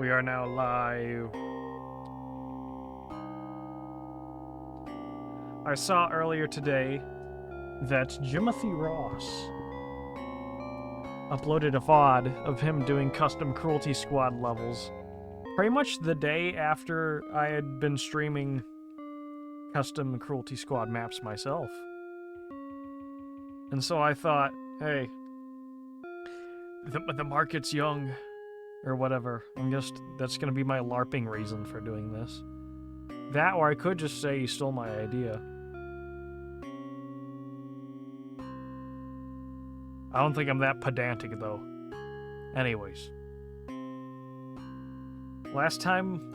We are now live. I saw earlier today that Jimothy Ross uploaded a VOD of him doing custom Cruelty Squad levels pretty much the day after I had been streaming custom Cruelty Squad maps myself. And so I thought, hey, the market's young, or whatever. That's gonna be my LARPing reason for doing this. That, or I could just say he stole my idea. I don't think I'm that pedantic, though. Anyways. Last time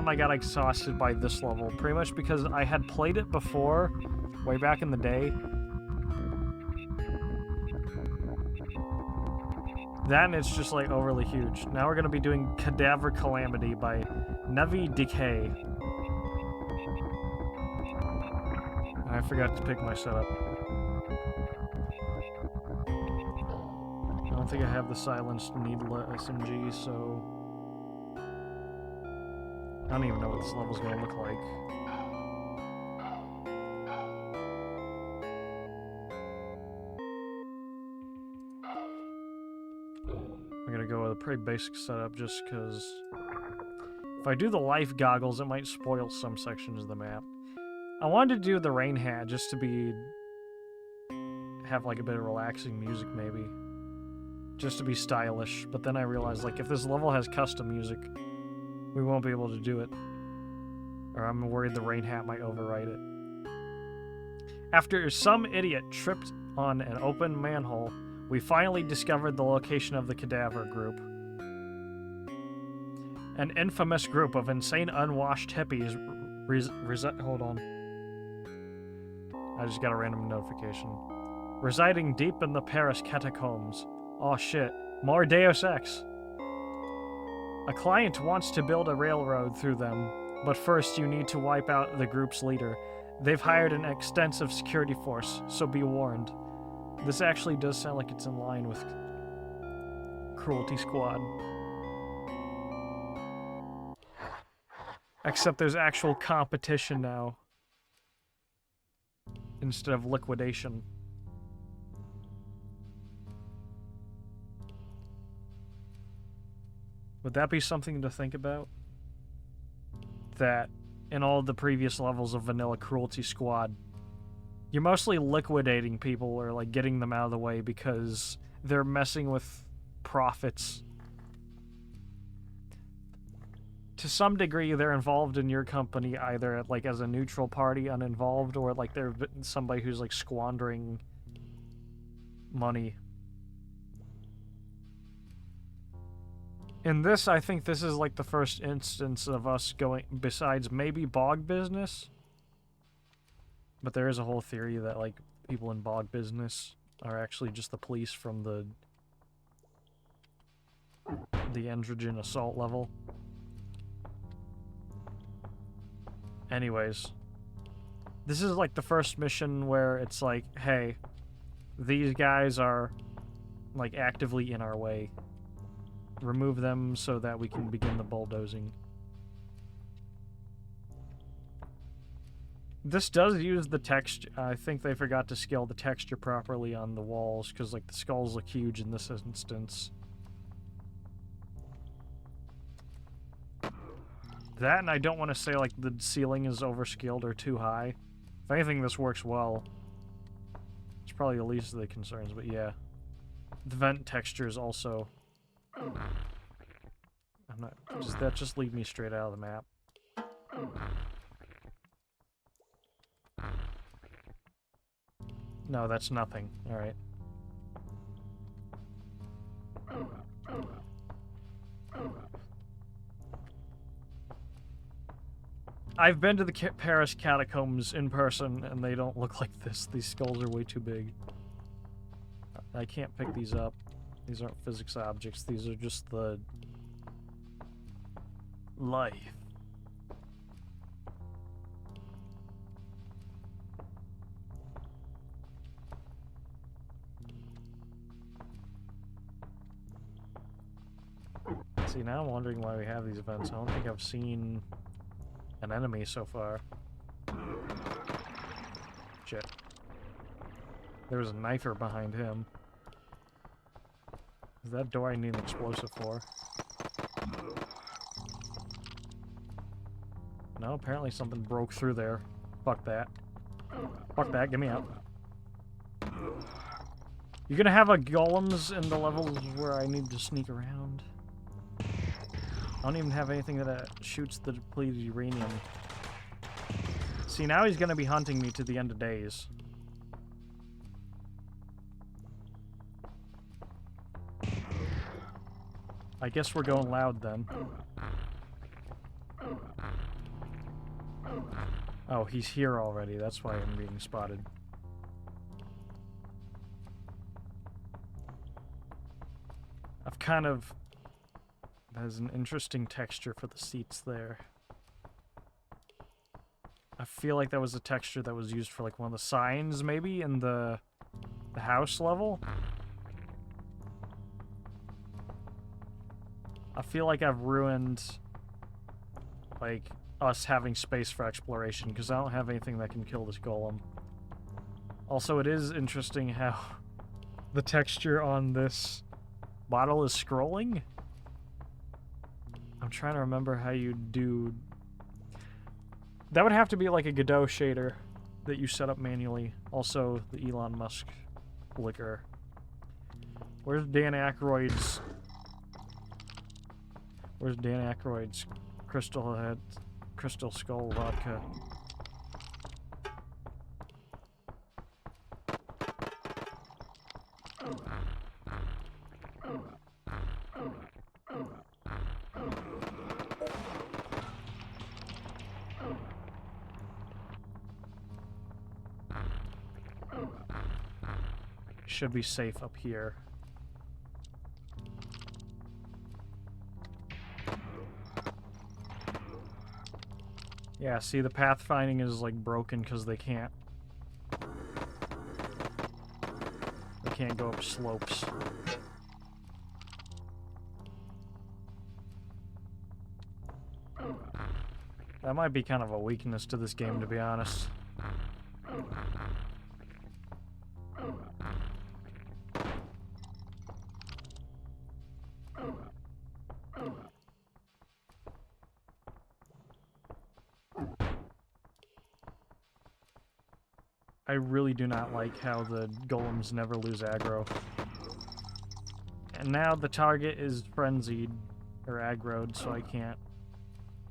I got exhausted by this level, pretty much because I had played it before, way back in the day. That and it's just like overly huge. Now we're gonna be doing Cadaver Calamity by Nevi Decay. I forgot to pick my setup. I don't think I have the silenced needle SMG, so I don't even know what this level's gonna look like. I'm gonna go with a pretty basic setup just because if I do the life goggles, it might spoil some sections of the map. I wanted to do the rain hat just to have like a bit of relaxing music maybe. Just to be stylish, but then I realized like if this level has custom music, we won't be able to do it. Or I'm worried the rain hat might overwrite it. After some idiot tripped on an open manhole, we finally discovered the location of the Cadaver Group. An infamous group of insane unwashed hippies hold on. I just got a random notification. Residing deep in the Paris catacombs. Oh shit, more Deus Ex. A client wants to build a railroad through them, but first you need to wipe out the group's leader. They've hired an extensive security force, so be warned. This actually does sound like it's in line with Cruelty Squad. Except there's actual competition now, instead of liquidation. Would that be something to think about? That in all the previous levels of Vanilla Cruelty Squad, you're mostly liquidating people or like getting them out of the way because they're messing with profits. To some degree, they're involved in your company either like as a neutral party, uninvolved, or like they're somebody who's like squandering money. In this, I think this is like the first instance of us going, besides maybe bog business. But there is a whole theory that like people in bog business are actually just the police from the androgen assault level. Anyways, this is like the first mission where it's like, hey, these guys are like actively in our way. Remove them so that we can begin the bulldozing. This does use the texture. I think they forgot to scale the texture properly on the walls because like the skulls look huge in this instance. That, and I don't want to say like the ceiling is overskilled or too high. If anything, this works well. It's probably the least of the concerns, but yeah. The vent textures also. I'm not just leave me straight out of the map. No, that's nothing. All right. I've been to the Paris catacombs in person, and they don't look like this. These skulls are way too big. I can't pick these up. These aren't physics objects. These are just the life. See, now I'm wondering why we have these events. I don't think I've seen an enemy so far. Shit. There was a knifer behind him. Is that door I need an explosive for? No, apparently something broke through there. Fuck that. Fuck that, get me out. You're gonna have a golems in the levels where I need to sneak around. I don't even have anything that shoots the depleted uranium. See, now he's gonna be hunting me to the end of days. I guess we're going loud then. Oh, he's here already. That's why I'm being spotted. I've kind of... Has an interesting texture for the seats there. I feel like that was a texture that was used for like one of the signs, maybe, in the house level. I feel like I've ruined, like, us having space for exploration, because I don't have anything that can kill this golem. Also, it is interesting how the texture on this bottle is scrolling. I'm trying to remember how you do... That would have to be like a Godot shader that you set up manually. Also, the Elon Musk liquor. Where's Dan Aykroyd's Crystal Skull vodka? Should be safe up here. Yeah, see, the pathfinding is like broken because they can't go up slopes. That might be kind of a weakness to this game, to be honest. I really do not like how the golems never lose aggro. And now the target is frenzied, or aggroed, so I can't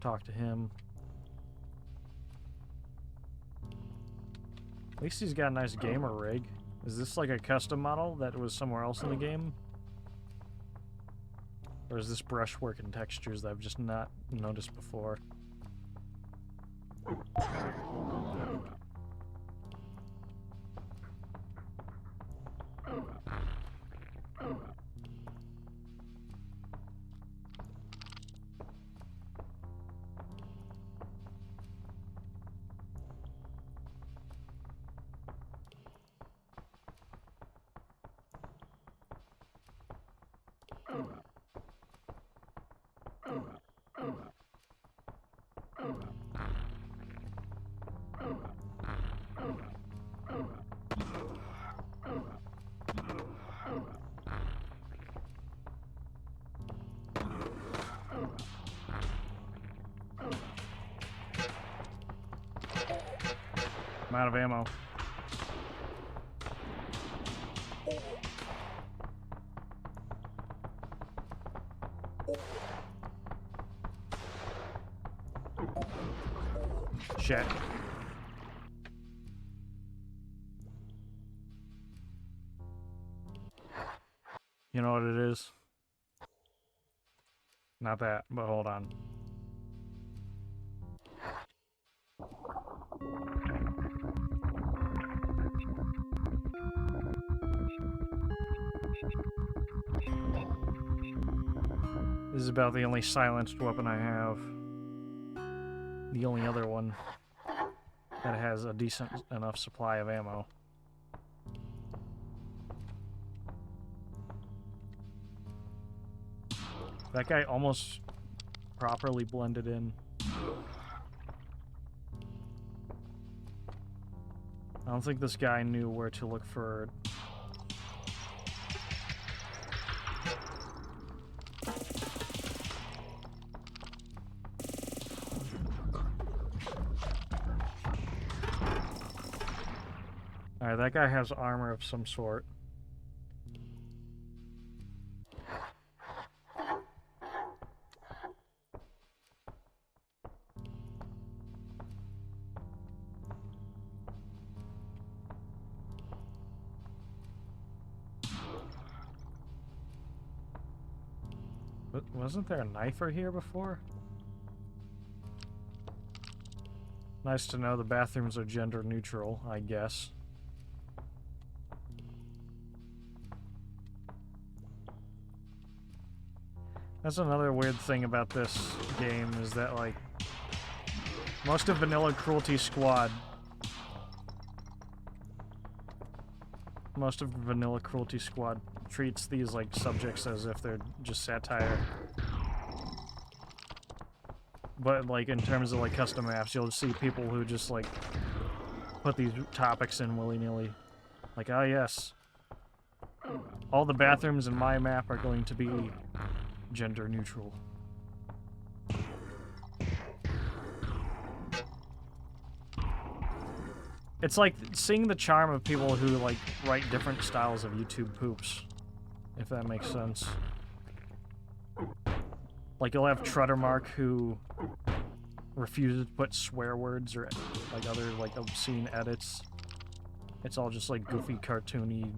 talk to him. At least he's got a nice gamer rig. Is this like a custom model that was somewhere else in the game? Or is this brushwork and textures that I've just not noticed before? I'm out of ammo. Shit. You know what it is? Not that, but hold on. This is about the only silenced weapon I have. The only other one that has a decent enough supply of ammo. That guy almost properly blended in. I don't think this guy knew where to look for... Alright, that guy has armor of some sort. But wasn't there a knifer here before? Nice to know the bathrooms are gender neutral, I guess. That's another weird thing about this game, is that, like, most of vanilla Cruelty Squad... Most of vanilla Cruelty Squad treats these, like, subjects as if they're just satire. But, like, in terms of, like, custom maps, you'll see people who just, like, put these topics in willy-nilly. Like, ah, yes. All the bathrooms in my map are going to be gender neutral. It's like seeing the charm of people who, like, write different styles of YouTube poops, if that makes sense. Like, you'll have Truttermark who refuses to put swear words or, like, other, like, obscene edits. It's all just, like, goofy, cartoony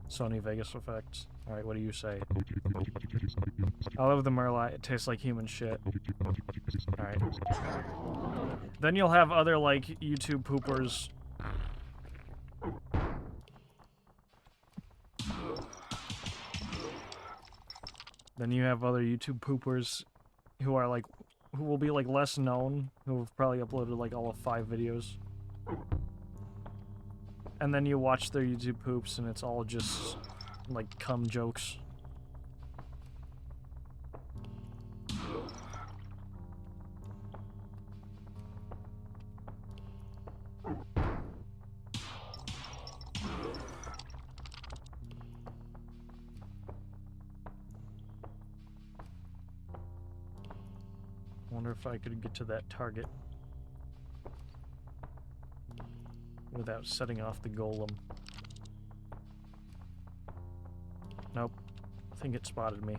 Sony Vegas effects. Alright, what do you say? I love the Merlot. It tastes like human shit. Alright. Then you'll have other, like, YouTube poopers. Then you have other YouTube poopers who are, like, who will be, like, less known, who have probably uploaded, like, all of 5 videos. And then you watch their YouTube poops and it's all just, like, cum jokes. Wonder if I could get to that target without setting off the golem. Nope. I think it spotted me.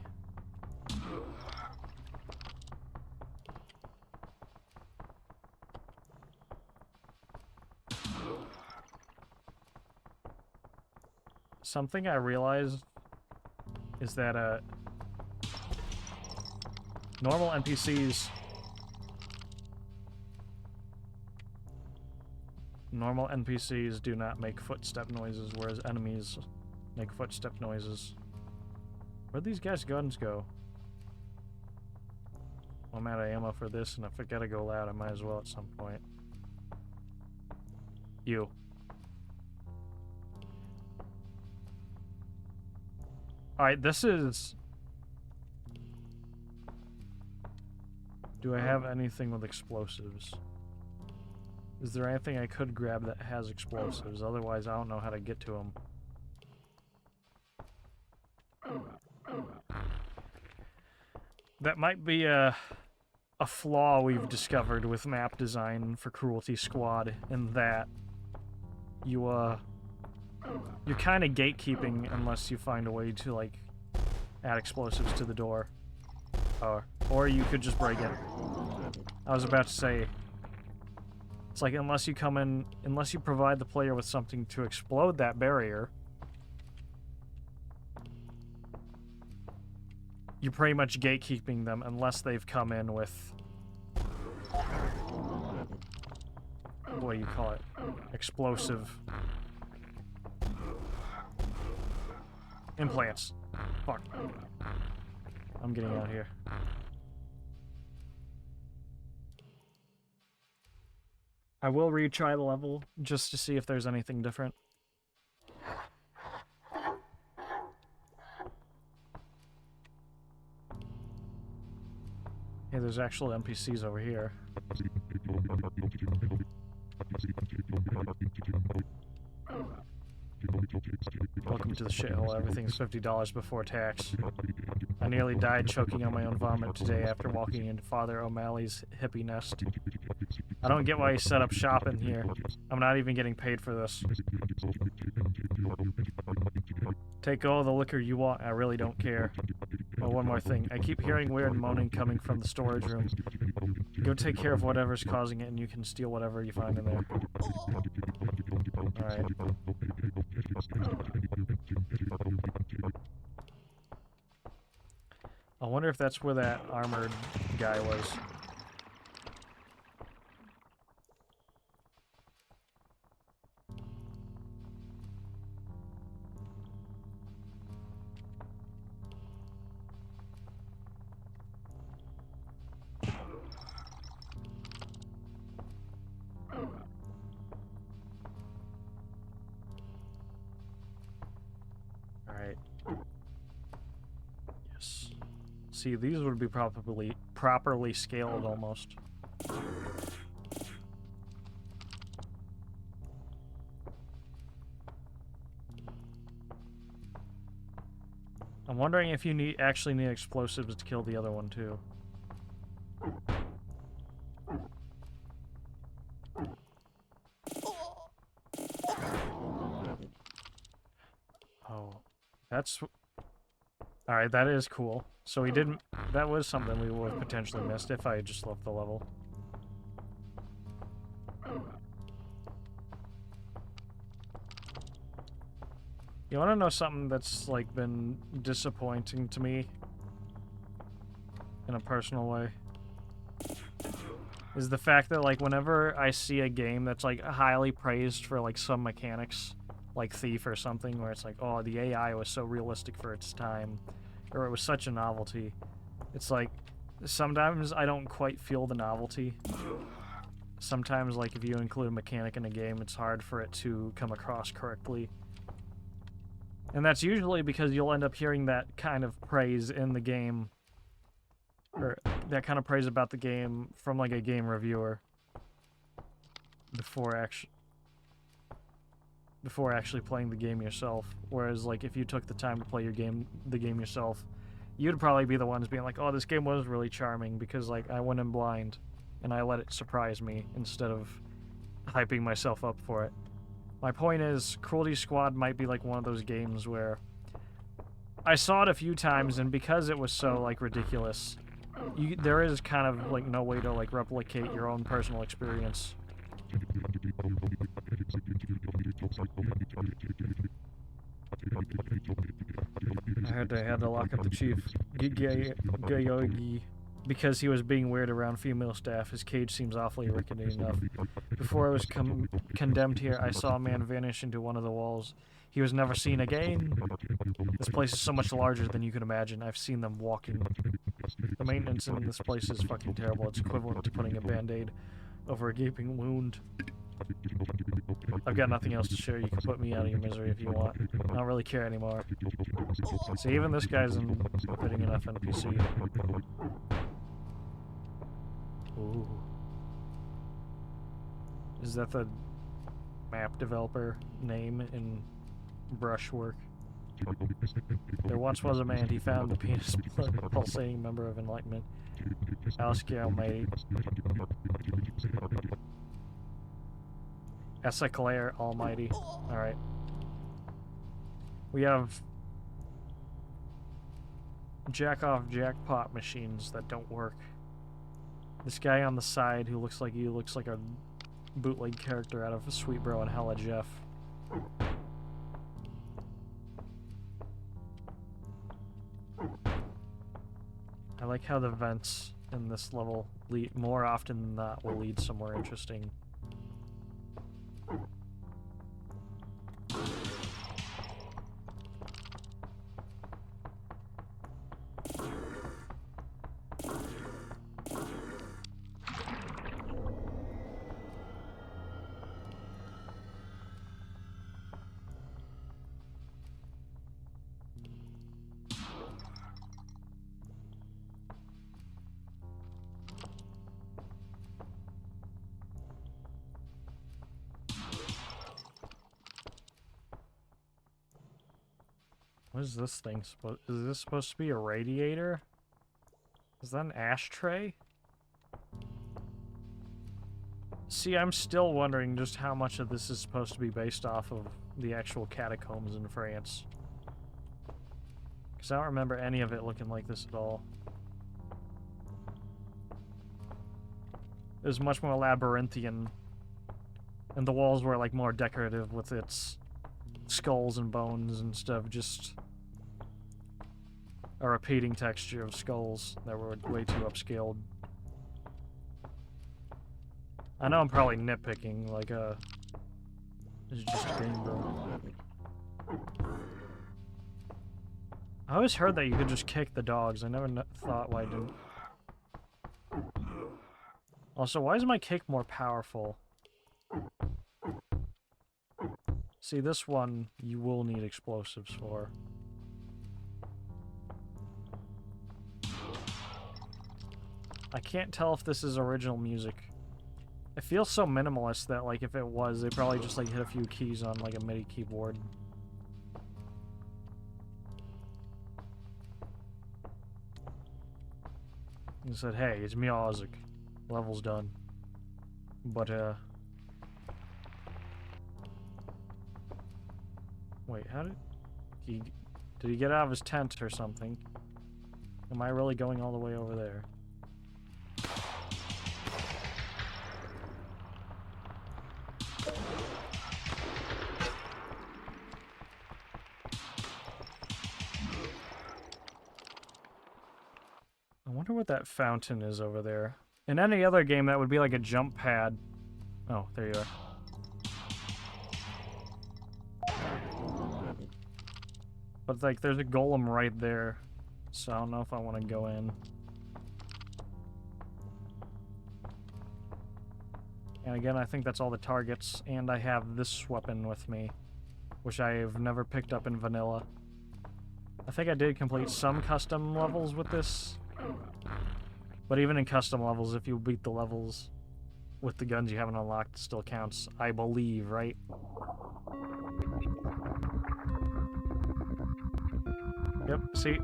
Something I realized is that normal NPCs do not make footstep noises, whereas enemies make footstep noises. Where'd these guys' guns go? Well, I'm out of ammo for this, and if I gotta go loud, I might as well at some point. You. Alright, this is... Do I have anything with explosives? Is there anything I could grab that has explosives? Otherwise, I don't know how to get to them. That might be a flaw we've discovered with map design for Cruelty Squad, in that you're kind of gatekeeping unless you find a way to, like, add explosives to the door. Or you could just break it. I was about to say, it's like, unless you provide the player with something to explode that barrier, you're pretty much gatekeeping them unless they've come in with, what do you call it? Explosive implants. Fuck. I'm getting out of here. I will retry the level just to see if there's anything different. Hey, there's actual NPCs over here. Welcome to the shithole. Everything's $50 before tax. I nearly died choking on my own vomit today after walking into Father O'Malley's hippie nest. I don't get why he set up shop in here. I'm not even getting paid for this. Take all the liquor you want, I really don't care. Oh, one more thing. I keep hearing weird moaning coming from the storage room. Go take care of whatever's causing it and you can steal whatever you find in there. Alright. I wonder if that's where that armored guy was. Alright. Yes. See, these would be properly scaled almost. I'm wondering if you actually need explosives to kill the other one too. Oh, that's... Alright, that is cool. So we didn't... That was something we would have potentially missed if I had just left the level. You want to know something that's, like, been disappointing to me? In a personal way? Is the fact that, like, whenever I see a game that's, like, highly praised for, like, some mechanics, like Thief or something, where it's like, oh, the AI was so realistic for its time, or it was such a novelty. It's like, sometimes I don't quite feel the novelty. Sometimes, like, if you include a mechanic in a game, it's hard for it to come across correctly. And that's usually because you'll end up hearing that kind of praise in the game, or that kind of praise about the game from, like, a game reviewer before actually playing the game yourself. Whereas, like, if you took the time to play the game yourself, you'd probably be the ones being like, oh, this game was really charming because, like, I went in blind and I let it surprise me instead of hyping myself up for it. My point is, Cruelty Squad might be, like, one of those games where I saw it a few times, and because it was so, like, ridiculous, there is kind of, like, no way to, like, replicate your own personal experience. I had to lock up the chief, Gayogi, because he was being weird around female staff. His cage seems awfully rickety enough. Before I was condemned here, I saw a man vanish into one of the walls. He was never seen again. This place is so much larger than you can imagine. I've seen them walking. The maintenance in this place is fucking terrible. It's equivalent to putting a band-aid over a gaping wound. I've got nothing else to share. You can put me out of your misery if you want. I don't really care anymore. See, even this guy's fitting enough NPC. Ooh. Is that the map developer name in brushwork? There once was a man. He found the penis pulsating member of enlightenment. Alaska Almighty. Claire Almighty. Alright. We have jack-off jackpot machines that don't work. This guy on the side who looks like a bootleg character out of Sweet Bro and Hella Jeff. I like how the vents in this level more often than not will lead somewhere interesting. What is this thing supposed? Is this supposed to be a radiator? Is that an ashtray? See, I'm still wondering just how much of this is supposed to be based off of the actual catacombs in France. Because I don't remember any of it looking like this at all. It was much more labyrinthian. And the walls were like more decorative with its skulls and bones and stuff, just a repeating texture of skulls that were way too upscaled. I know I'm probably nitpicking, like, it's just a game, bro. I always heard that you could just kick the dogs. I never thought why I didn't. Also, why is my kick more powerful? See, this one, you will need explosives for. I can't tell if this is original music. It feels so minimalist that, like, if it was, they probably just, like, hit a few keys on, like, a MIDI keyboard. And said, hey, it's music. Level's done. But, wait, how did he get out of his tent or something? Am I really going all the way over there? I wonder what that fountain is over there. In any other game, that would be like a jump pad. Oh, there you are. But, like, there's a golem right there. So I don't know if I want to go in. And again, I think that's all the targets. And I have this weapon with me, which I have never picked up in vanilla. I think I did complete some custom levels with this. But even in custom levels, if you beat the levels with the guns you haven't unlocked, it still counts, I believe, right? Yep, see?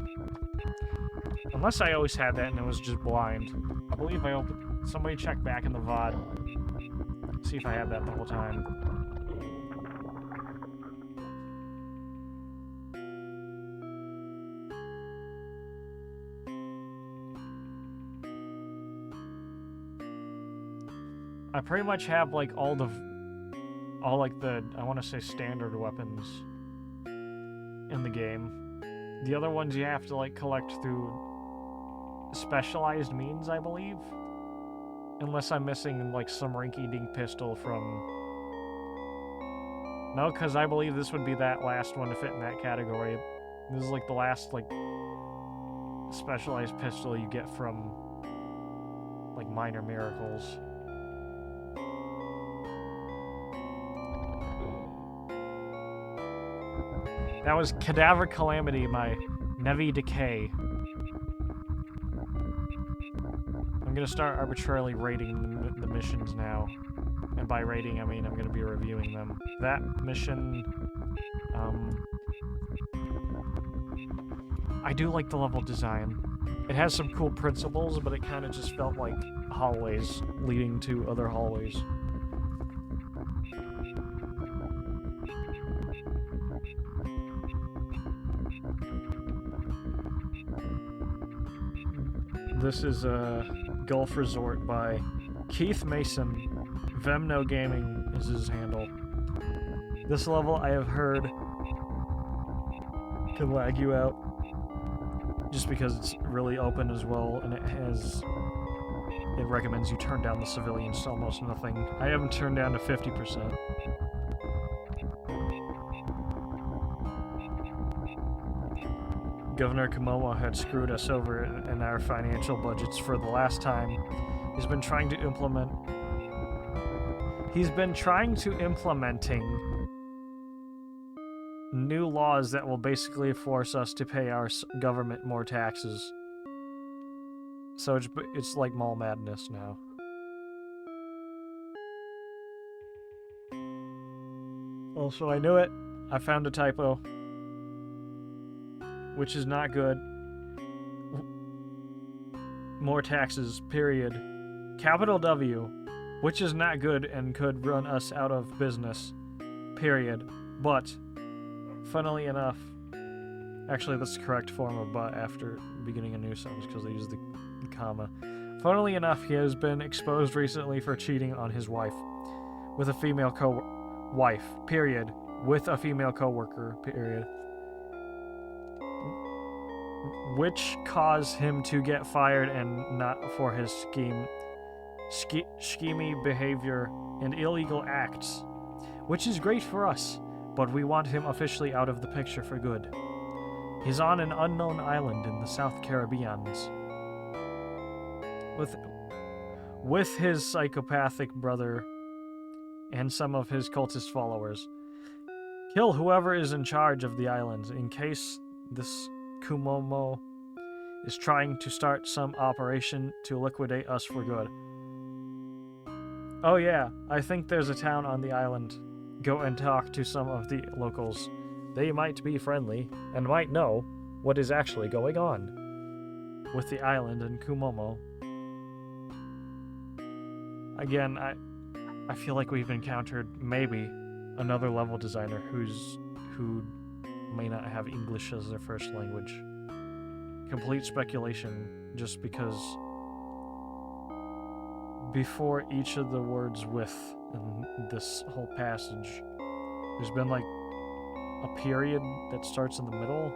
Unless I always had that and it was just blind. I believe I opened... Somebody check back in the VOD. See if I had that the whole time. I pretty much have, like, all like the, I want to say standard weapons in the game. The other ones you have to, like, collect through specialized means, I believe. Unless I'm missing, like, some rinky-dink pistol from... No, because I believe this would be that last one to fit in that category. This is, like, the last, like, specialized pistol you get from, like, Minor Miracles. That was Cadaver Calamity, my Nevi Decay. I'm gonna start arbitrarily rating the missions now. And by rating, I mean I'm gonna be reviewing them. That mission, I do like the level design. It has some cool principles, but it kind of just felt like hallways leading to other hallways. This is a Gulf Resort by Keith Mason. Vemno Gaming is his handle. This level, I have heard, can lag you out just because it's really open as well, and it recommends you turn down the civilians to almost nothing. I haven't turned down to 50%. Governor Kamomo had screwed us over in our financial budgets for the last time. He's been trying to implementing new laws that will basically force us to pay our government more taxes. So it's like mall madness now. Also, I knew it. I found a typo. which is not good. More taxes, period. Capital W, which is not good and could run us out of business, period. But, funnily enough, actually that's the correct form of but after beginning a new sentence because they use the comma. Funnily enough, he has been exposed recently for cheating on his wife with a female co-wife, period. With a female co-worker, period. Which caused him to get fired and not for his schemy behavior and illegal acts. Which is great for us, but we want him officially out of the picture for good. He's on an unknown island in the South Caribbeans with his psychopathic brother and some of his cultist followers. Kill whoever is in charge of the island in case this Kumomo is trying to start some operation to liquidate us for good. Oh yeah, I think there's a town on the island. Go and talk to some of the locals. They might be friendly and might know what is actually going on with the island and Kumomo. Again, I feel like we've encountered maybe another level designer who may not have English as their first language. Complete speculation, just because before each of the words with in this whole passage, there's been like a period that starts in the middle.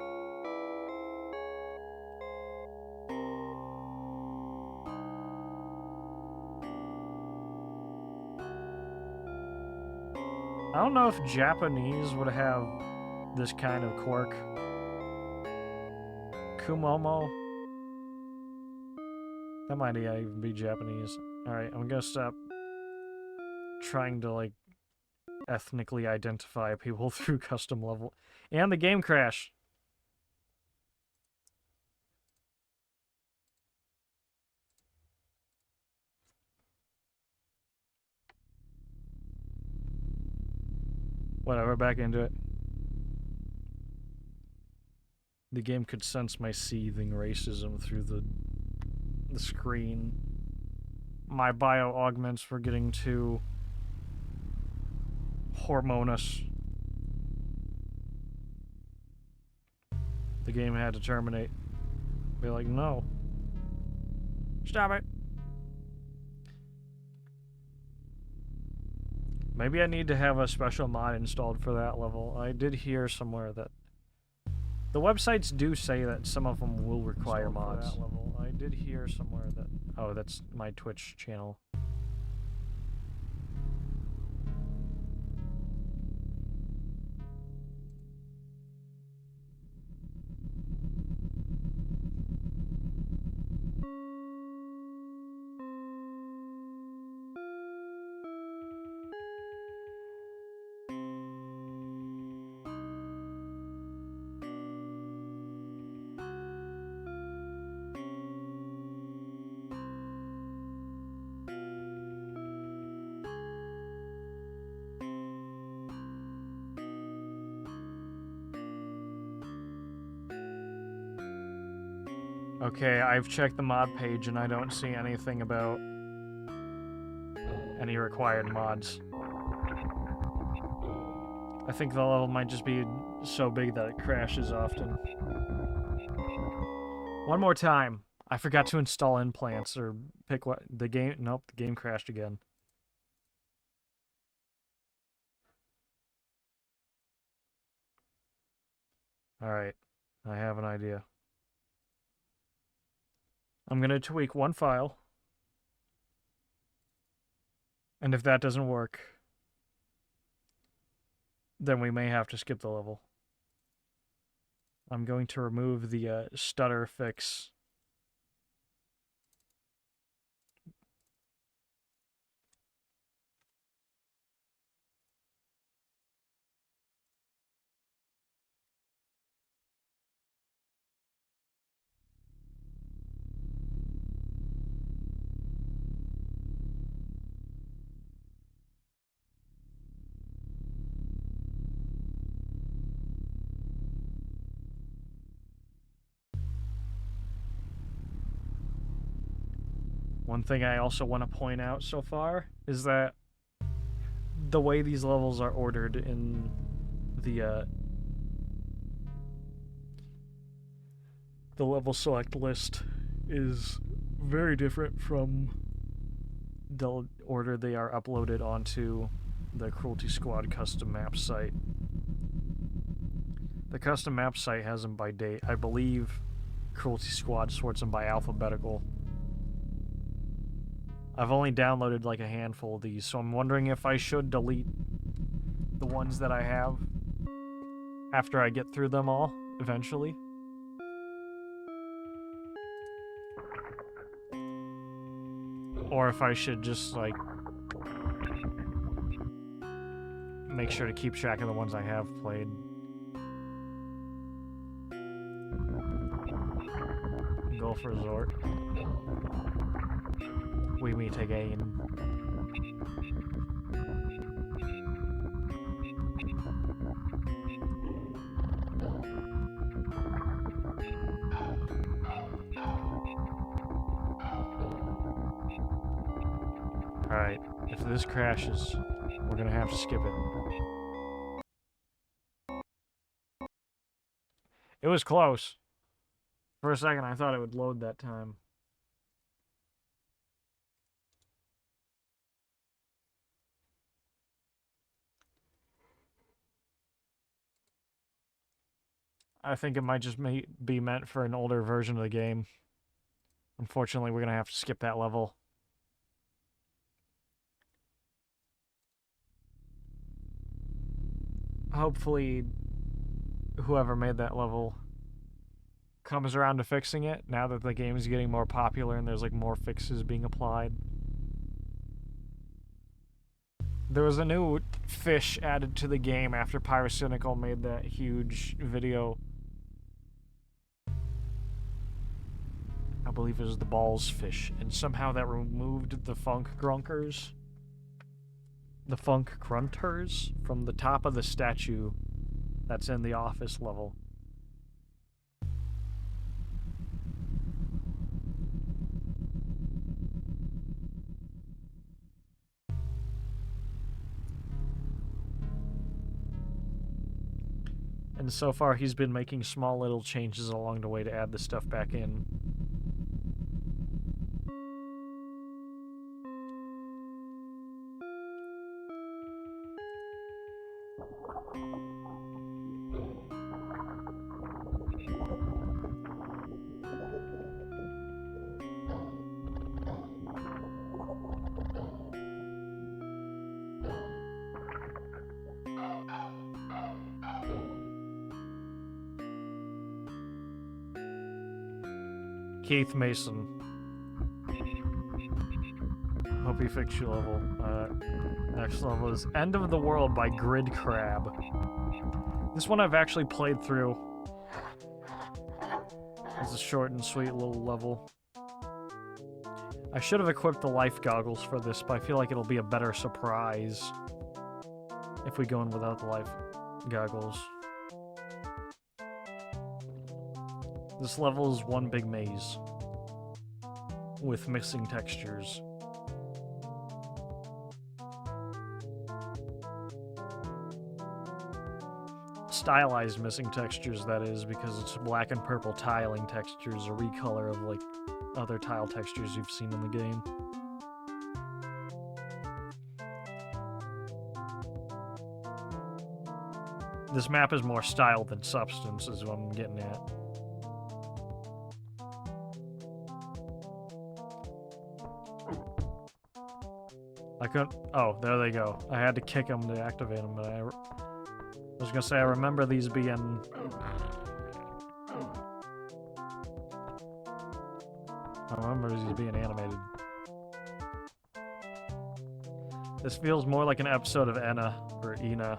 I don't know if Japanese would have this kind of quirk. Kumomo. That might even be Japanese. Alright, I'm gonna stop trying to, like, ethnically identify people through custom level. And the game crashed. Whatever, back into it. The game could sense my seething racism through the screen. My bio augments were getting too hormonous. The game had to terminate. Be like, no. Stop it. Maybe I need to have a special mod installed for that level. I did hear somewhere that the websites do say that some of them will require mods. For that level. I did hear somewhere that... Oh, that's my Twitch channel. Okay, I've checked the mod page and I don't see anything about any required mods. I think the level might just be so big that it crashes often. One more time. I forgot to install implants or pick what the game. Nope, the game crashed again. Alright, I have an idea. I'm gonna tweak one file. And if that doesn't work, then we may have to skip the level. I'm going to remove the stutter fix. One thing I also want to point out so far is that the way these levels are ordered in the level select list is very different from the order they are uploaded onto the Cruelty Squad custom map site. The custom map site has them by date. I believe Cruelty Squad sorts them by alphabetical. I've only downloaded like a handful of these, so I'm wondering if I should delete the ones that I have after I get through them all, eventually. Or if I should just, like, make sure to keep track of the ones I have played. Golf Resort. We meet again. Alright, if this crashes, we're gonna have to skip it. It was close. For a second, I thought it would load that time. I think it might just be meant for an older version of the game. Unfortunately, we're gonna have to skip that level. Hopefully, whoever made that level comes around to fixing it now that the game is getting more popular and there's like more fixes being applied. There was a new fish added to the game after Pyrocynical made that huge video. I believe it was the balls fish, and somehow that removed the funk grunkers. The funk grunters from the top of the statue that's in the office level. And so far he's been making small little changes along the way to add the stuff back in. Keith Mason. Hope you fix your level. Next level is End of the World by Grid Crab. This one I've actually played through. It's a short and sweet little level. I should have equipped the life goggles for this, but I feel like it'll be a better surprise if we go in without the life goggles. This level is one big maze with missing textures. Stylized missing textures, that is, because it's black and purple tiling textures, a recolor of like other tile textures you've seen in the game. This map is more style than substance, is what I'm getting at. I couldn't... Oh, there they go. I had to kick them to activate them, but I was gonna say, I remember these being... I remember these being animated. This feels more like an episode of Enna, or Ina,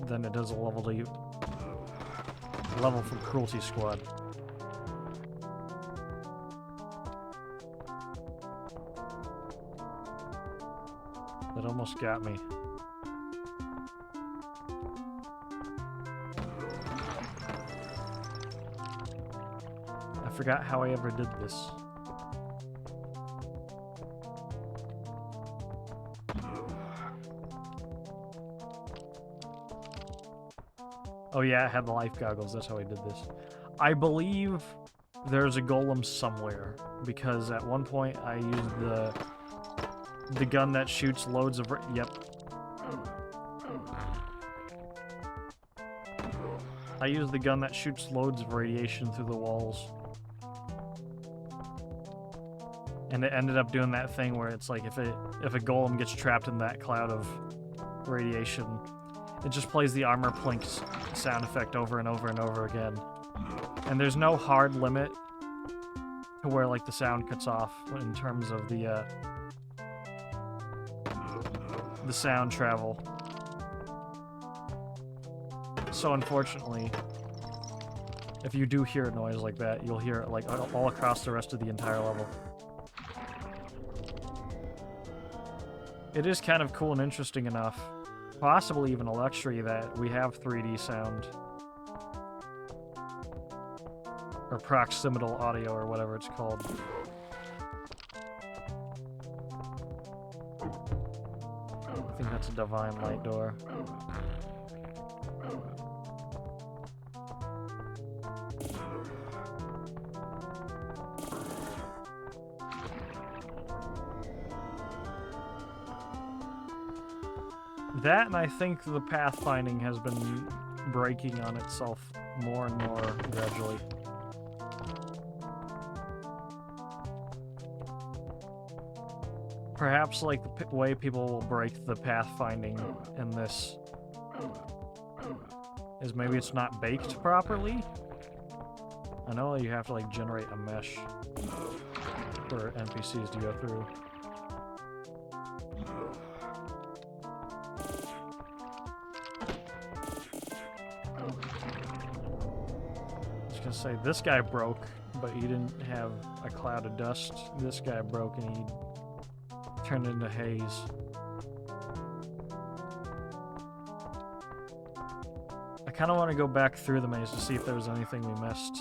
than it does a level from Cruelty Squad. That almost got me. I forgot how I ever did this. Oh yeah, I had the life goggles, that's how I did this. I believe there's a golem somewhere, because at one point I used the gun that shoots loads of... Yep. I used the gun that shoots loads of radiation through the walls. And it ended up doing that thing where it's like if a golem gets trapped in that cloud of radiation, it just plays the armor plinks sound effect over and over and over again. And there's no hard limit to where like the sound cuts off in terms of the sound travel. So unfortunately, if you do hear a noise like that, you'll hear it like all across the rest of the entire level. It is kind of cool and interesting enough, possibly even a luxury, that we have 3D sound. Or proximal audio, or whatever it's called. I think that's a divine light door. That, and I think the pathfinding has been breaking on itself more and more gradually. Perhaps, like, the way people will break the pathfinding in this is maybe it's not baked properly. I know you have to, like, generate a mesh for NPCs to go through. Say this guy broke, but he didn't have a cloud of dust. This guy broke and he turned into haze. I kind of want to go back through the maze to see if there was anything we missed.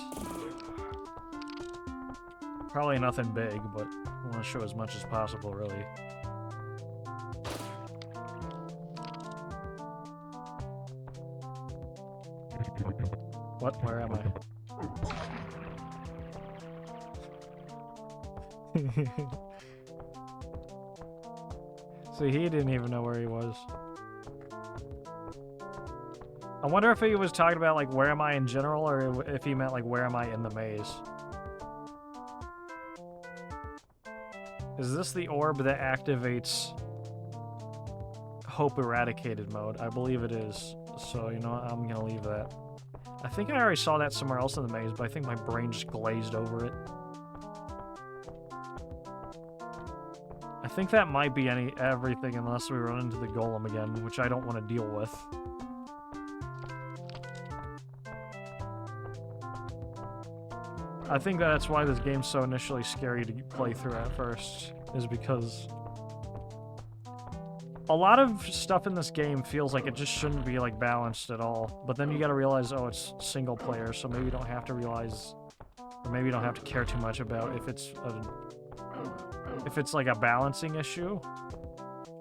Probably nothing big, but I want to show as much as possible, really. What? Where am I? See, he didn't even know where he was. I wonder if he was talking about, like, where am I in general, or if he meant, like, where am I in the maze? Is this the orb that activates Hope Eradicated mode? I believe it is. So, you know what? I'm gonna leave that. I think I already saw that somewhere else in the maze, but I think my brain just glazed over it. I think that might be everything unless we run into the golem again, which I don't want to deal with. I think that's why this game's so initially scary to play through at first, is because a lot of stuff in this game feels like it just shouldn't be, like, balanced at all. But then you gotta realize, oh, it's single player, so maybe you don't have to realize, or maybe you don't have to care too much about if it's like a balancing issue.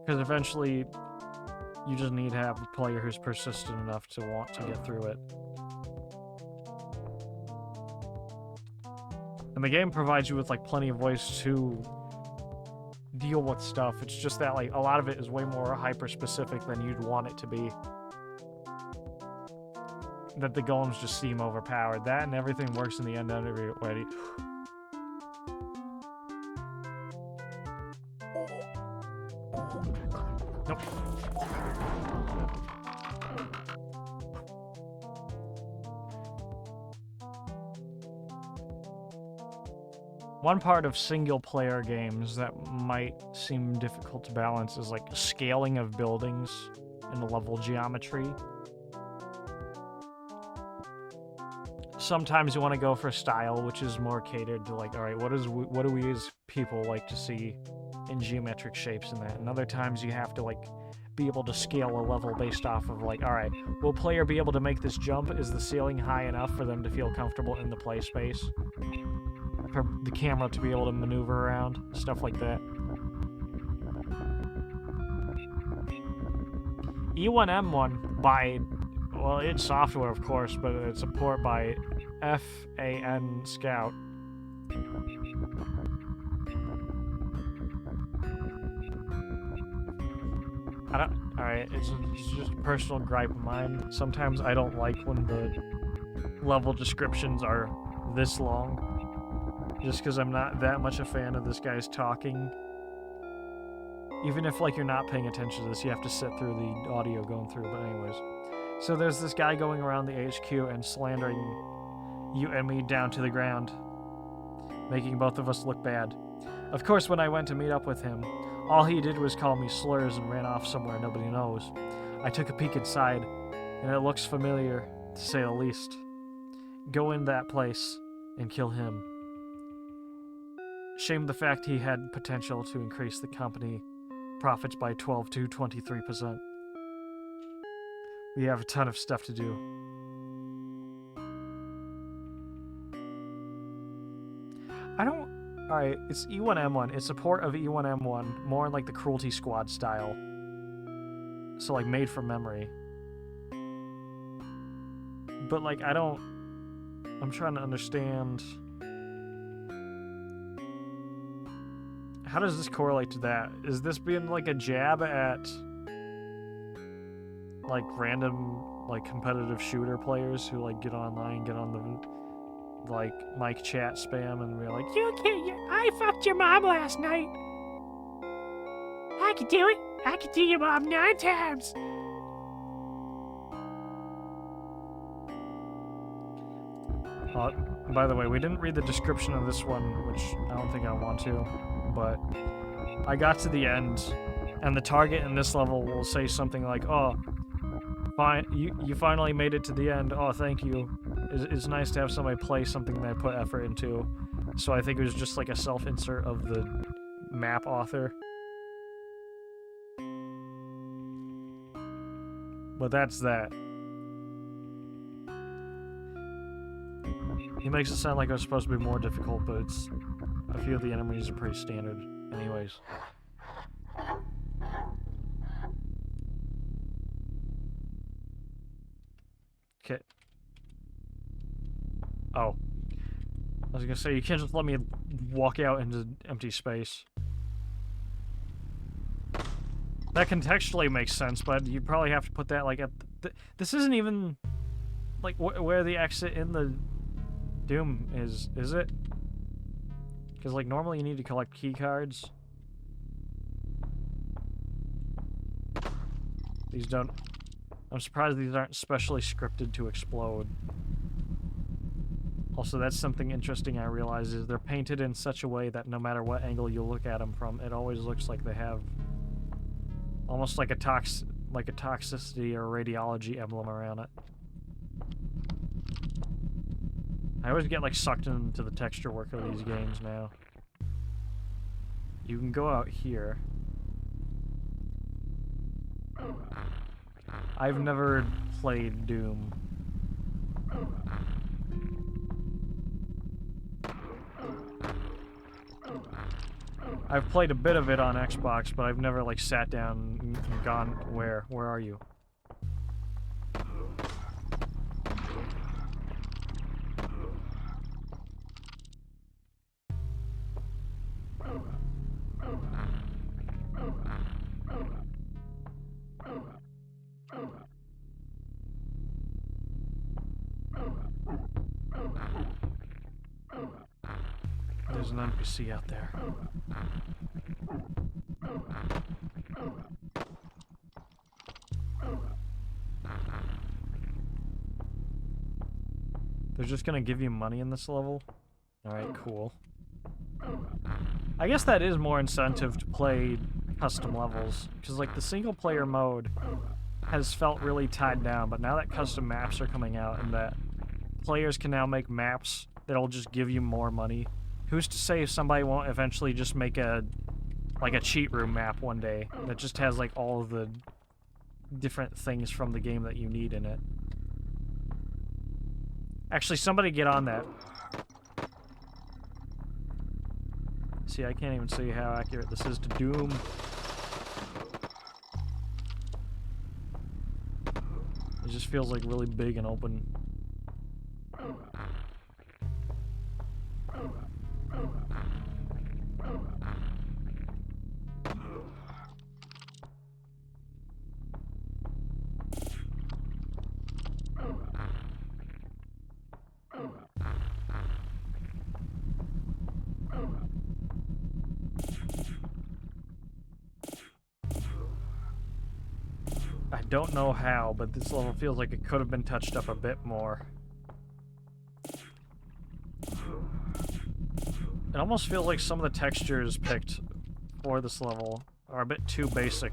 Because eventually, you just need to have a player who's persistent enough to want to get through it. And the game provides you with, like, plenty of ways to deal with stuff. It's just that, like, a lot of it is way more hyper-specific than you'd want it to be. That the golems just seem overpowered. That and everything works in the end already. Nope. One part of single-player games that might seem difficult to balance is, like, scaling of buildings and the level geometry. Sometimes you want to go for style, which is more catered to, like, alright, what do we as people like to see in geometric shapes and that? And other times you have to, like, be able to scale a level based off of, like, alright, will player be able to make this jump? Is the ceiling high enough for them to feel comfortable in the play space? For the camera to be able to maneuver around, stuff like that. E1M1, by well, it's software, of course, but it's a port by FAN Scout. Alright, it's just a personal gripe of mine. Sometimes I don't like when the level descriptions are this long. Just because I'm not that much a fan of this guy's talking. Even if, like, you're not paying attention to this, you have to sit through the audio going through, but anyways. So there's this guy going around the HQ and slandering you and me down to the ground, making both of us look bad. Of course, when I went to meet up with him, all he did was call me slurs and ran off somewhere nobody knows. I took a peek inside, and it looks familiar, to say the least. Go in that place and kill him. Shame the fact he had potential to increase the company profits by 12 to 23%. We have a ton of stuff to do. Alright, it's E1M1. It's a port of E1M1, more like the Cruelty Squad style. So, like, made from memory. But, like, I'm trying to understand... How does this correlate to that? Is this being, like, a jab at... like, random, like, competitive shooter players who, like, get online, get on the... like, mic chat spam and be like, I fucked your mom last night. I could do it. I could do your mom 9 times. By the way, we didn't read the description of this one, which I don't think I want to, but I got to the end, and the target in this level will say something like, oh, fine, you finally made it to the end. Oh, thank you. It's nice to have somebody play something that I put effort into. So I think it was just like a self-insert of the map author. But that's that. He makes it sound like it was supposed to be more difficult, but it's... a few of the enemies are pretty standard. Anyways. Okay. Oh. I was gonna say, you can't just let me walk out into empty space. That contextually makes sense, but you probably have to put that, like, at... this isn't even, like, where the exit in the Doom is it? Because, like, normally you need to collect key cards. These don't... I'm surprised these aren't specially scripted to explode. Also, that's something interesting I realize is they're painted in such a way that no matter what angle you look at them from, it always looks like they have almost like a toxicity or radiology emblem around it. I always get, like, sucked into the texture work of these games now. You can go out here. I've never played Doom. I've played a bit of it on Xbox, but I've never, like, sat down and gone... Where? Where are you? There's an NPC out there. They're just gonna give you money in this level? Alright, cool. I guess that is more incentive to play custom levels, because, like, the single player mode has felt really tied down, but now that custom maps are coming out and that players can now make maps that'll just give you more money, who's to say somebody won't eventually just make a cheat room map one day that just has, like, all of the different things from the game that you need in it. Actually, somebody get on that. See, I can't even see how accurate this is to Doom. just feels like really big and open. I don't know how, but this level feels like it could have been touched up a bit more. It almost feels like some of the textures picked for this level are a bit too basic.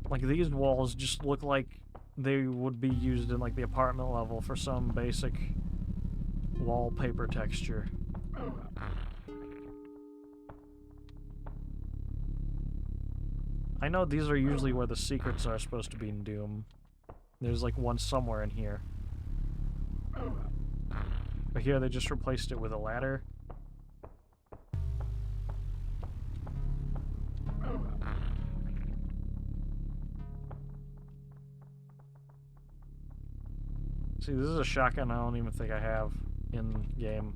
Like, these walls just look like they would be used in, like, the apartment level for some basic wallpaper texture. I know these are usually where the secrets are supposed to be in Doom. There's, like, one somewhere in here. But here they just replaced it with a ladder. See, this is a shotgun I don't even think I have in game.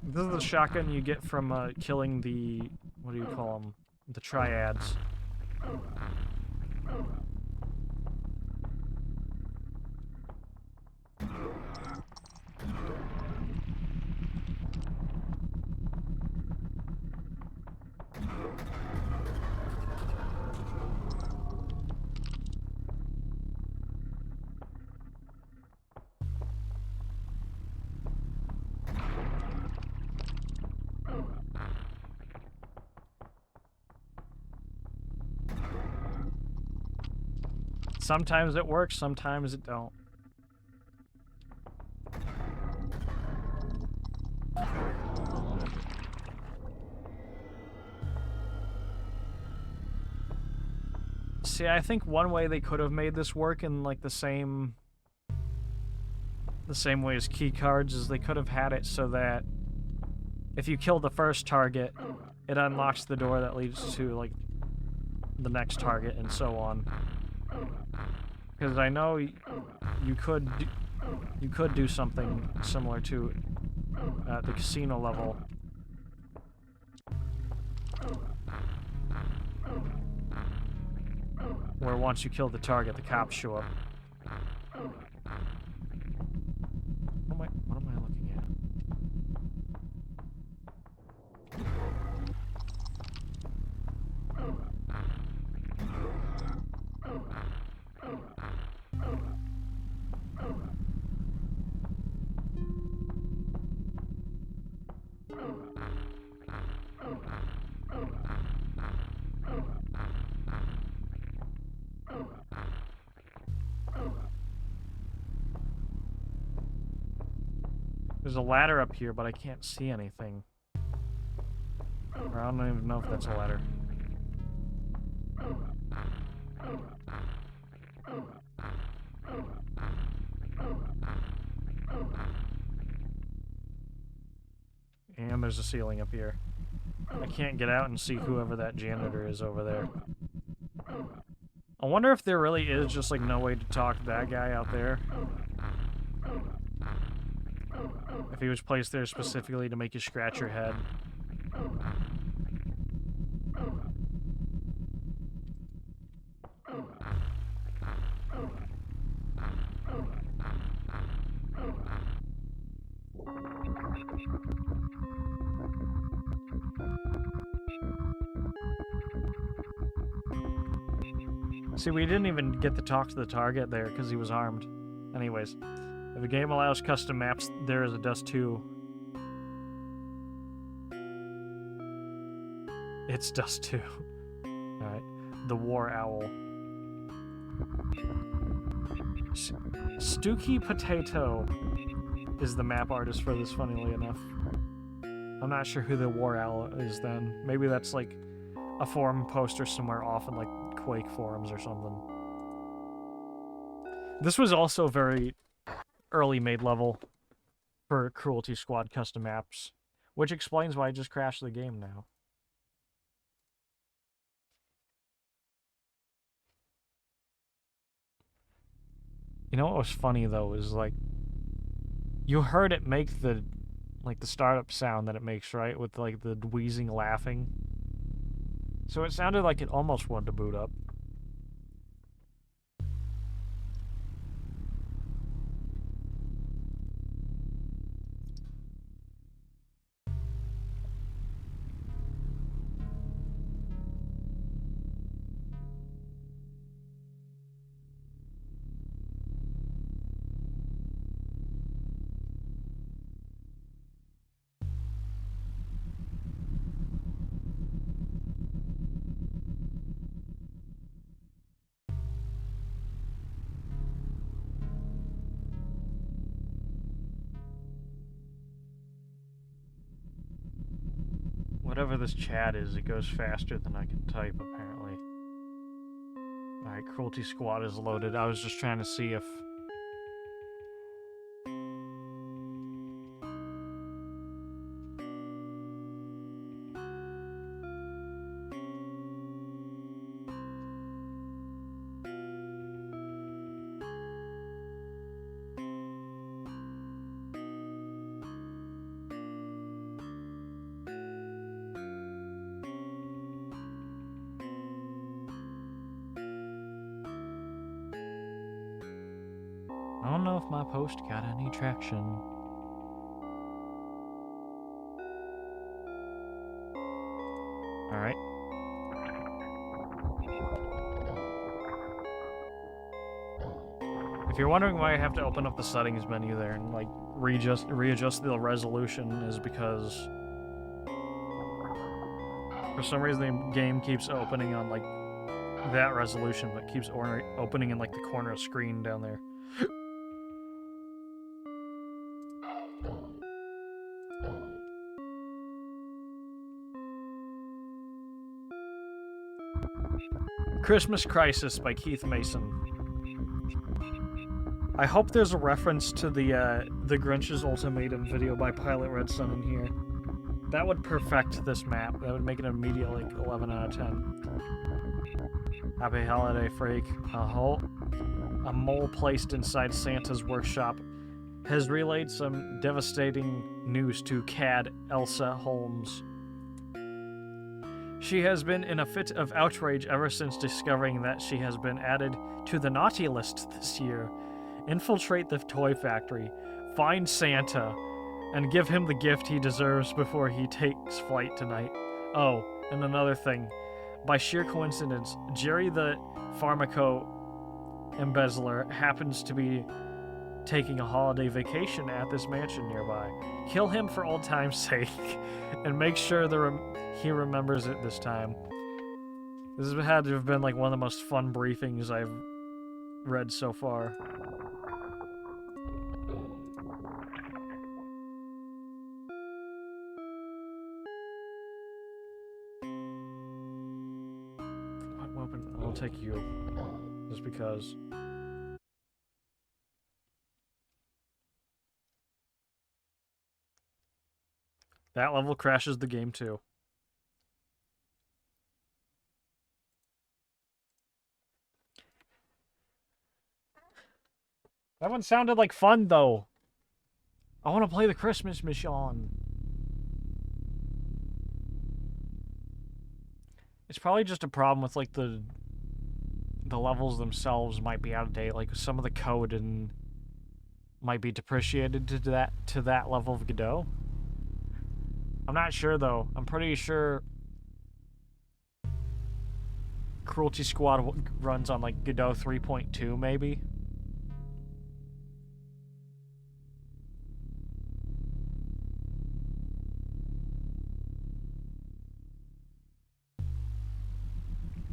This is the shotgun you get from killing the, what do you call them? The triads. Sometimes it works, sometimes it don't. See, I think one way they could have made this work in like the same way as key cards is they could have had it so that if you kill the first target, it unlocks the door that leads to like the next target and so on. Because I know you could do something similar to the casino level. Where once you kill the target, the cops show up. What am I looking at? There's a ladder up here, but I can't see anything. Or I don't even know if that's a ladder. And there's a ceiling up here. I can't get out and see whoever that janitor is over there. I wonder if there really is just like no way to talk to that guy out there. If he was placed there specifically to make you scratch your head. See, we didn't even get to talk to the target there because he was armed. Anyways, if a game allows custom maps, there is a Dust 2. It's Dust 2. Alright. The War Owl. Stooky Potato is the map artist for this, funnily enough. I'm not sure who the War Owl is then. Maybe that's like a forum poster somewhere off in like Quake forums or something. This was also a very early made level for Cruelty Squad custom maps, which explains why I just crashed the game now. You know what was funny though is like you heard it make the startup sound that it makes, right? With like the wheezing laughing. So it sounded like it almost wanted to boot up. Whatever this chat is, it goes faster than I can type, apparently. Alright, Cruelty Squad is loaded. I was just trying to see if... I don't know if my post got any traction. Alright. If you're wondering why I have to open up the settings menu there and like readjust the resolution, is because for some reason the game keeps opening on like that resolution, but keeps opening in like the corner of the screen down there. Christmas Crisis by Keith Mason. I hope there's a reference to the Grinch's Ultimatum video by Pilot Red Sun in here. That would perfect this map. That would make it immediately like 11 out of 10. Happy holiday, freak. A mole placed inside Santa's workshop has relayed some devastating news to Cad Elsa Holmes. She has been in a fit of outrage ever since discovering that she has been added to the naughty list this year. Infiltrate the toy factory, find Santa, and give him the gift he deserves before he takes flight tonight. Oh, and another thing. By sheer coincidence, Jerry the Pharmaco embezzler happens to be taking a holiday vacation at this mansion nearby. Kill him for old time's sake, and make sure he remembers it this time. This has had to have been like one of the most fun briefings I've read so far. What weapon? I'll take you, just because. That level crashes the game too. That one sounded like fun though. I want to play the Christmas mission. It's probably just a problem with like the levels themselves might be out of date. Like some of the code and might be depreciated to that level of Godot. I'm not sure though. I'm pretty sure Cruelty Squad runs on like Godot 3.2 maybe.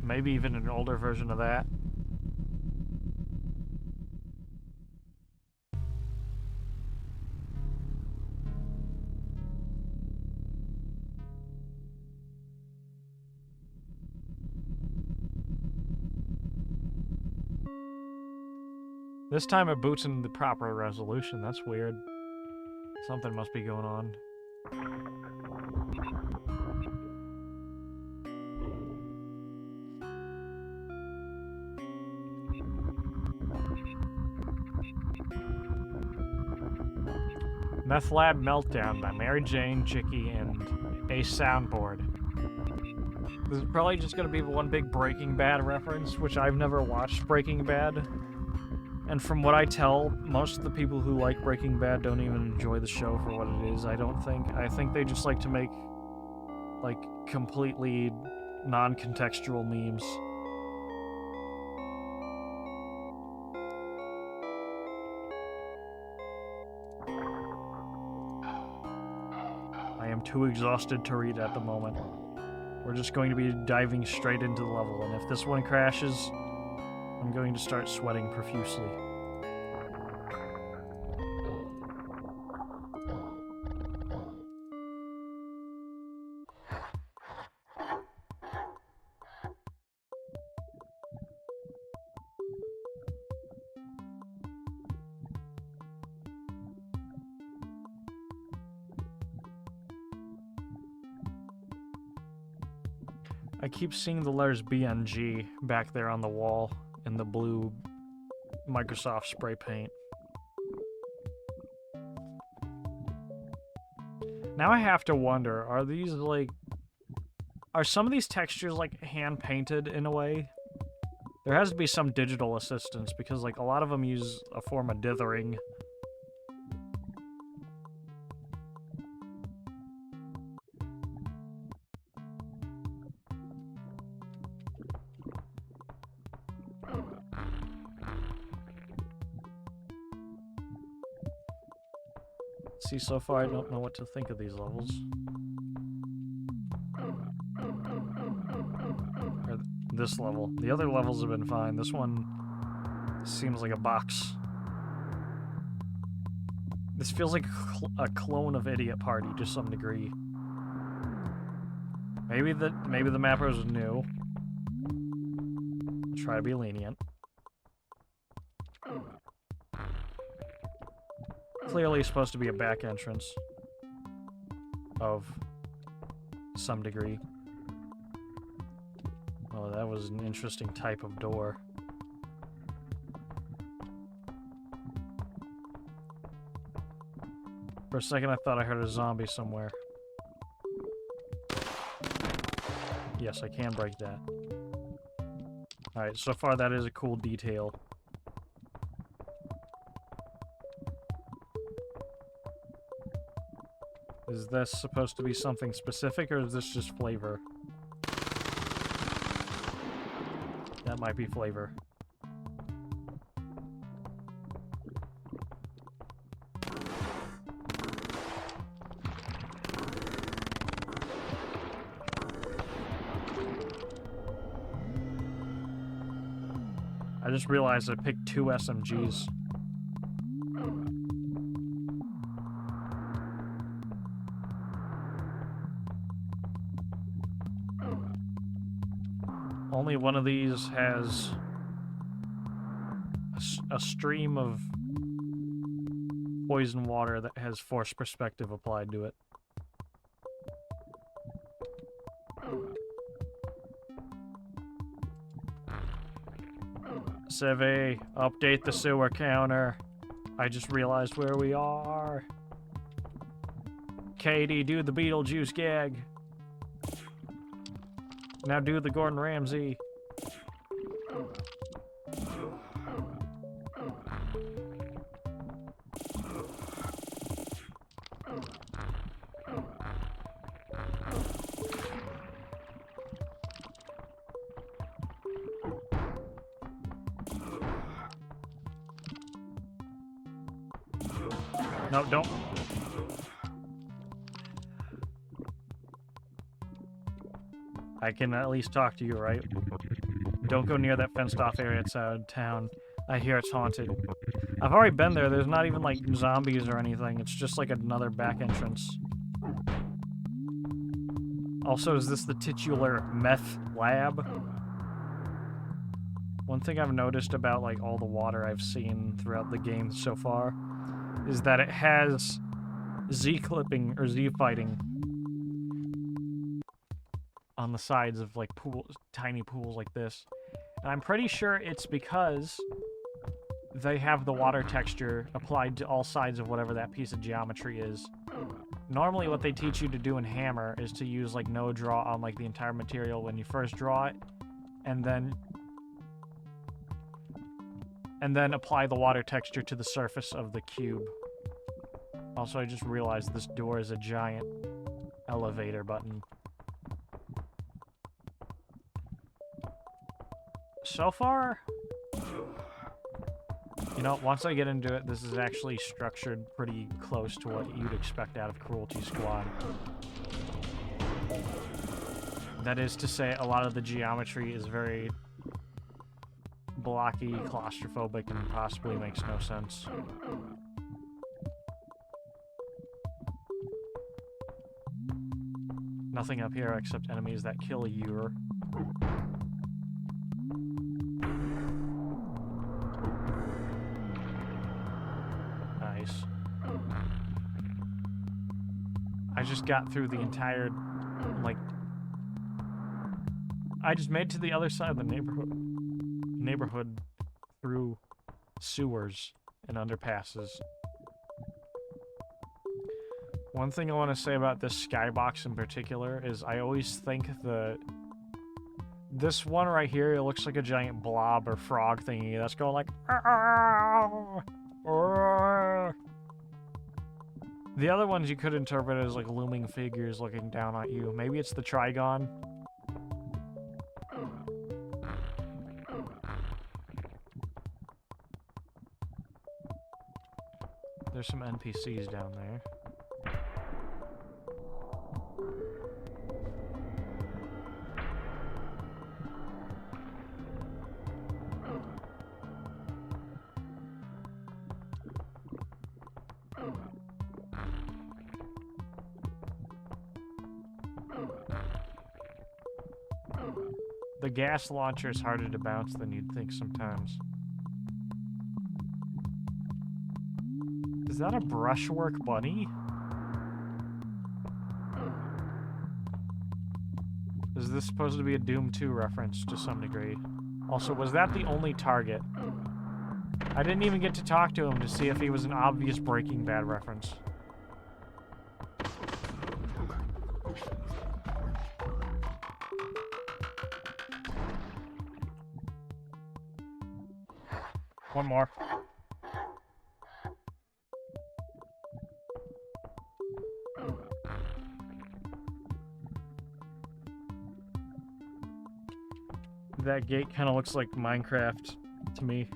Maybe even an older version of that. This time it boots in the proper resolution. That's weird. Something must be going on. Meth Lab Meltdown by Mary Jane, Chicky, and a soundboard. This is probably just gonna be one big Breaking Bad reference, which I've never watched Breaking Bad. And from what I tell, most of the people who like Breaking Bad don't even enjoy the show for what it is, I don't think. I think they just like to make, like, completely non-contextual memes. I am too exhausted to read at the moment. We're just going to be diving straight into the level, and if this one crashes, I'm going to start sweating profusely. I keep seeing the letters B and G back there on the wall in the blue Microsoft spray paint. Now I have to wonder, are these like... Are some of these textures like hand-painted in a way? There has to be some digital assistance because like a lot of them use a form of dithering. See, so far I don't know what to think of these levels. Or this level. The other levels have been fine. This one seems like a box. This feels like a clone of Idiot Party to some degree. Maybe the mappers are new. I'll try to be lenient. Clearly supposed to be a back entrance of some degree. Oh, that was an interesting type of door. For a second I thought I heard a zombie somewhere. Yes, I can break that. Alright, so far that is a cool detail. Is this supposed to be something specific, or is this just flavor? That might be flavor. I just realized I picked 2 SMGs. Only one of these has a stream of poison water that has forced perspective applied to it. Seve, update the sewer counter. I just realized where we are. Katie, do the Beetlejuice gag. Now do the Gordon Ramsay. No, don't. I can at least talk to you, right? Don't go near that fenced-off area outside town. I hear it's haunted. I've already been there. There's not even, like, zombies or anything. It's just, like, another back entrance. Also, is this the titular meth lab? One thing I've noticed about, like, all the water I've seen throughout the game so far is that it has Z-clipping or Z-fighting on the sides of, like, pools, tiny pools like this. And I'm pretty sure it's because they have the water texture applied to all sides of whatever that piece of geometry is. Normally what they teach you to do in Hammer is to use like no draw on like the entire material when you first draw it, and then apply the water texture to the surface of the cube. Also, I just realized this door is a giant elevator button. So far, you know, once I get into it, this is actually structured pretty close to what you'd expect out of Cruelty Squad. That is to say, a lot of the geometry is very blocky, claustrophobic, and possibly makes no sense. Nothing up here except enemies that kill you. Nice. I just got through the entire, like... I just made it to the other side of the neighborhood through sewers and underpasses. One thing I want to say about this skybox in particular is I always think this one right here, it looks like a giant blob or frog thingy that's going like... The other ones you could interpret as like looming figures looking down at you. Maybe it's the Trigon. There's some NPCs down there. The gas launcher is harder to bounce than you'd think sometimes. Is that a brushwork bunny? Is this supposed to be a Doom 2 reference to some degree? Also, was that the only target? I didn't even get to talk to him to see if he was an obvious Breaking Bad reference. One more. That gate kind of looks like Minecraft to me.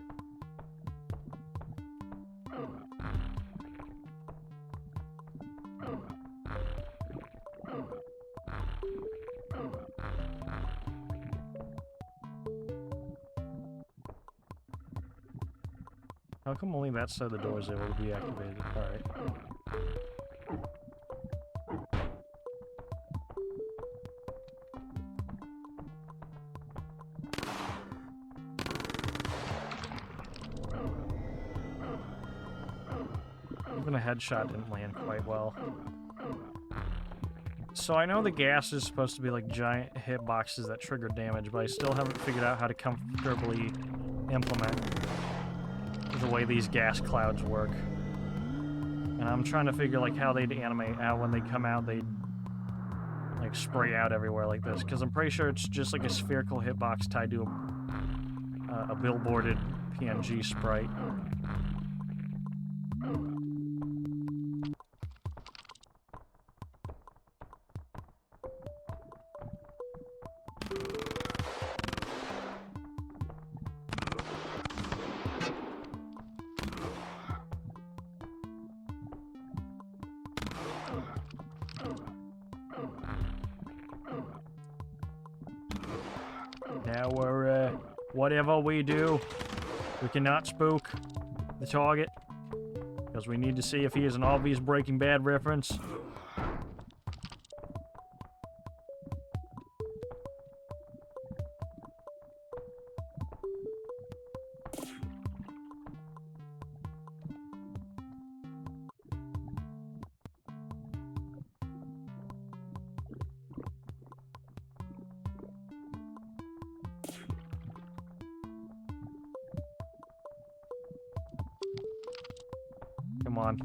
How come only that side of the door is able to be activated? Alright. Even a headshot didn't land quite well. So I know the gas is supposed to be like giant hitboxes that trigger damage, but I still haven't figured out how to comfortably implement the way these gas clouds work. And I'm trying to figure like how they'd animate out when they come out, they'd like spray out everywhere like this, because I'm pretty sure it's just like a spherical hitbox tied to a billboarded PNG sprite. Now we're, whatever we do, we cannot spook the target, because we need to see if he is an obvious Breaking Bad reference. Come on.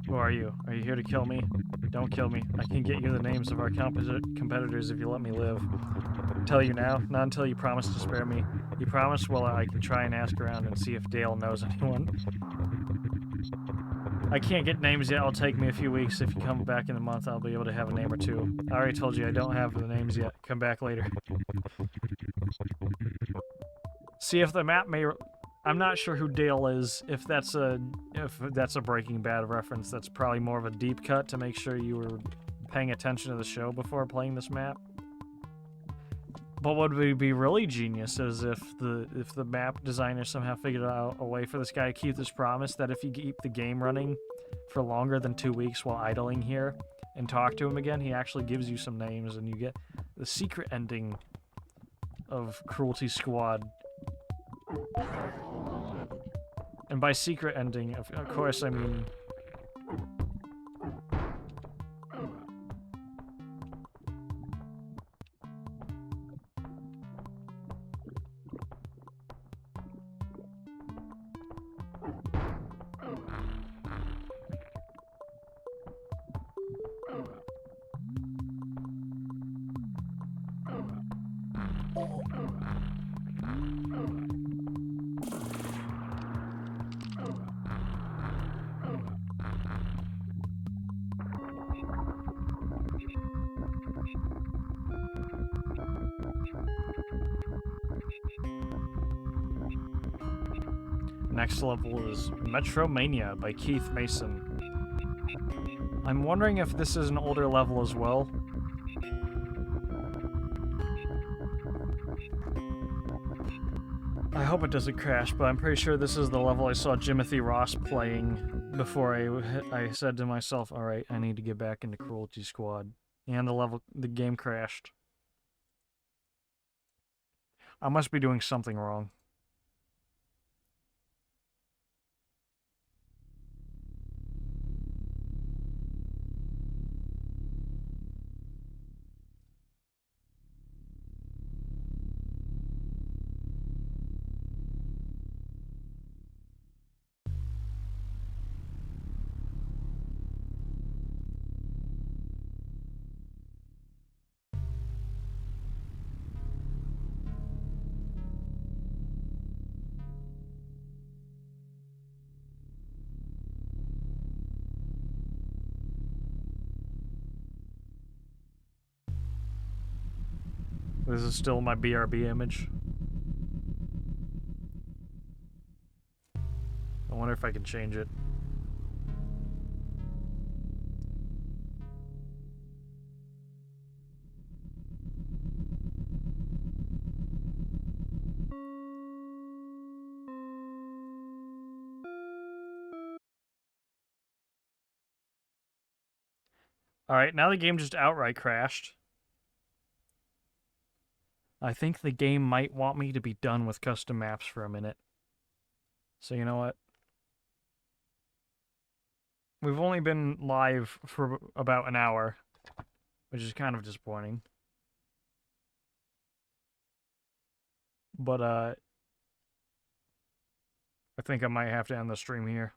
Who are you? Are you here to kill me? Don't kill me. I can get you the names of our competitors if you let me live. Tell you now? Not until you promise to spare me. You promise? Well, I can try and ask around and see if Dale knows anyone. I can't get names yet. It'll take me a few weeks. If you come back in a month, I'll be able to have a name or two. I already told you I don't have the names yet. Come back later. See if the map may... I'm not sure who Dale is. If that's a Breaking Bad reference, that's probably more of a deep cut to make sure you were paying attention to the show before playing this map. But what would be really genius is if the map designer somehow figured out a way for this guy to keep this promise that if you keep the game running for longer than 2 weeks while idling here and talk to him again, he actually gives you some names and you get the secret ending of Cruelty Squad. And by secret ending, of course, I mean... Next level is Metromania by Keith Mason. I'm wondering if this is an older level as well. I hope it doesn't crash, but I'm pretty sure this is the level I saw Jimothy Ross playing before I said to myself, alright, I need to get back into Cruelty Squad. And the game crashed. I must be doing something wrong. This is still my BRB image. I wonder if I can change it. Alright, now the game just outright crashed. I think the game might want me to be done with custom maps for a minute. So you know what? We've only been live for about an hour, which is kind of disappointing. But, I think I might have to end the stream here.